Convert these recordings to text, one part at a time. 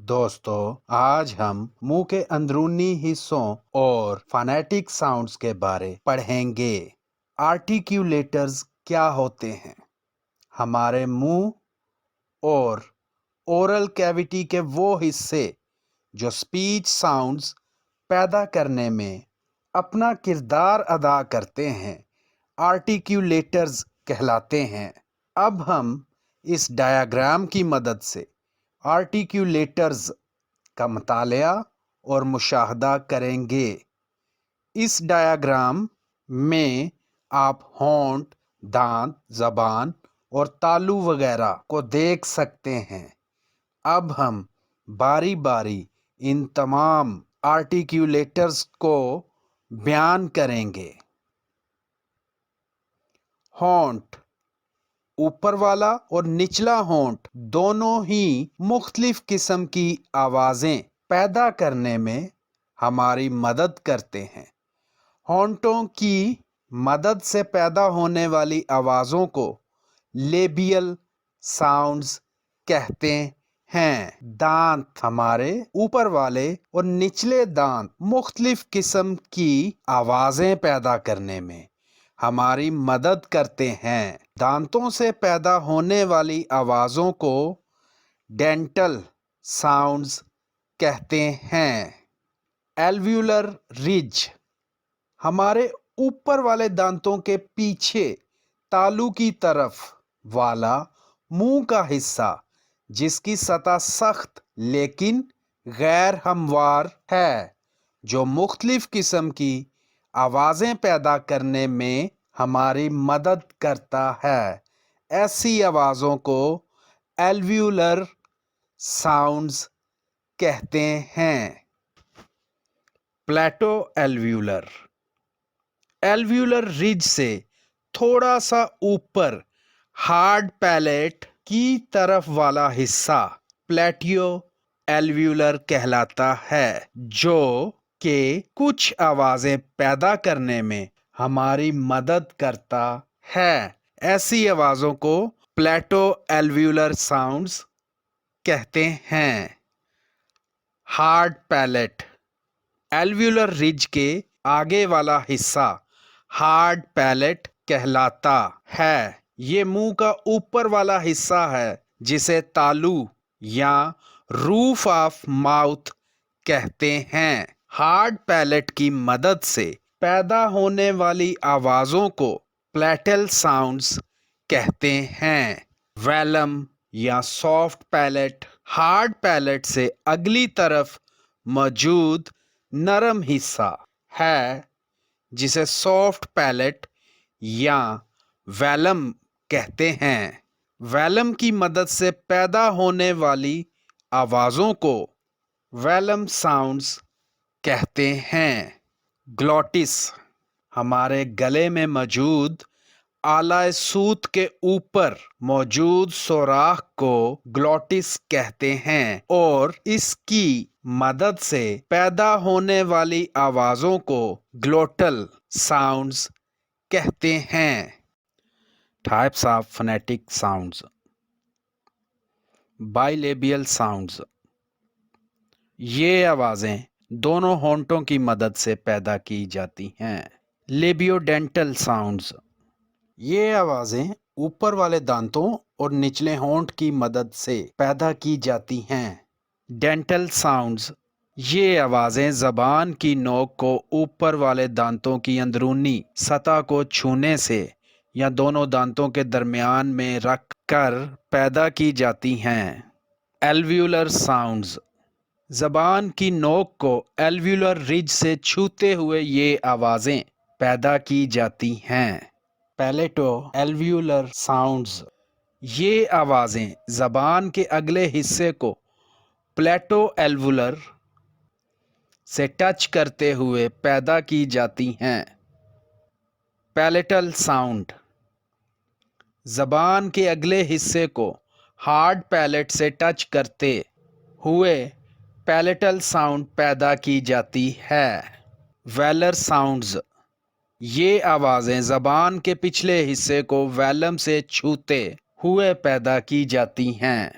دوستو، آج ہم منہ کے اندرونی حصوں اور فونیٹک ساؤنڈز کے بارے پڑھیں گے۔ آرٹیکیولیٹرز کیا ہوتے ہیں؟ ہمارے منہ اور اورل کیویٹی کے وہ حصے جو سپیچ ساؤنڈز پیدا کرنے میں اپنا کردار ادا کرتے ہیں، آرٹیکیولیٹرز کہلاتے ہیں۔ اب ہم اس ڈایاگرام کی مدد سے آرٹیکیولیٹرز کا مطالعہ اور مشاہدہ کریں گے۔ اس ڈایاگرام میں آپ ہونٹ، دانت، زبان اور تالو وغیرہ کو دیکھ سکتے ہیں۔ اب ہم باری باری ان تمام آرٹیکیولیٹرز کو بیان کریں گے۔ ہونٹ، اوپر والا اور نچلا ہونٹ دونوں ہی مختلف قسم کی آوازیں پیدا کرنے میں ہماری مدد کرتے ہیں۔ ہونٹوں کی مدد سے پیدا ہونے والی آوازوں کو لیبیل ساؤنڈز کہتے ہیں۔ دانت، ہمارے اوپر والے اور نچلے دانت مختلف قسم کی آوازیں پیدا کرنے میں ہماری مدد کرتے ہیں۔ دانتوں سے پیدا ہونے والی آوازوں کو ڈینٹل ساؤنڈز کہتے ہیں۔ ایلویولر رِج، ہمارے اوپر والے دانتوں کے پیچھے تالو کی طرف والا منہ کا حصہ جس کی سطح سخت لیکن غیر ہموار ہے، جو مختلف قسم کی آوازیں پیدا کرنے میں ہماری مدد کرتا ہے۔ ایسی آوازوں کو ایلویولر ساؤنڈز کہتے ہیں۔ پلیٹو ایلویولر، ایلویولر رِج سے تھوڑا سا اوپر ہارڈ پیلیٹ کی طرف والا حصہ پلیٹو ایلویولر کہلاتا ہے، جو کہ کچھ آوازیں پیدا کرنے میں ہماری مدد کرتا ہے۔ ایسی آوازوں کو پلیٹو ایلویولر ساؤنڈز کہتے ہیں۔ ہارڈ پیلیٹ، ایلویولر رِج کے آگے والا حصہ ہارڈ پیلیٹ کہلاتا ہے۔ یہ منہ کا اوپر والا حصہ ہے جسے تالو یا روف آف ماؤتھ کہتے ہیں۔ ہارڈ پیلیٹ کی مدد سے پیدا ہونے والی آوازوں کو پلیٹل ساؤنڈز کہتے ہیں۔ ویلم یا سافٹ پیلیٹ، ہارڈ پیلیٹ سے اگلی طرف موجود نرم حصہ ہے جسے سافٹ پیلیٹ یا ویلم کہتے ہیں۔ ویلم کی مدد سے پیدا ہونے والی آوازوں کو ویلم ساؤنڈز کہتے ہیں۔ گلوٹس، ہمارے گلے میں موجود آلہ صوت کے اوپر موجود سوراخ کو گلوٹس کہتے ہیں اور اس کی مدد سے پیدا ہونے والی آوازوں کو گلوٹل ساؤنڈز کہتے ہیں۔ Types of phonetic sounds. Bilabial sounds, یہ آوازیں دونوں ہونٹوں کی مدد سے پیدا کی جاتی ہیں۔ لیبیو ڈینٹل ساؤنڈز، یہ آوازیں اوپر والے دانتوں اور نچلے ہونٹ کی مدد سے پیدا کی جاتی ہیں۔ ڈینٹل ساؤنڈز، یہ آوازیں زبان کی نوک کو اوپر والے دانتوں کی اندرونی سطح کو چھونے سے یا دونوں دانتوں کے درمیان میں رکھ کر پیدا کی جاتی ہیں۔ ایلویولر ساؤنڈز، زبان کی نوک کو ایلویولر رِج سے چھوتے ہوئے یہ آوازیں پیدا کی جاتی ہیں۔ پیلیٹو ایلویولر ساؤنڈز، یہ آوازیں زبان کے اگلے حصے کو پلیٹو ایلویولر سے ٹچ کرتے ہوئے پیدا کی جاتی ہیں۔ پیلیٹل ساؤنڈ، زبان کے اگلے حصے کو ہارڈ پیلیٹ سے ٹچ کرتے ہوئے پیلیٹل ساؤنڈ پیدا کی جاتی ہے۔ ویلر ساؤنڈز، یہ آوازیں زبان کے پچھلے حصے کو ویلم سے چھوتے ہوئے پیدا کی جاتی ہیں۔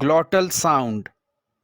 گلوٹل ساؤنڈ،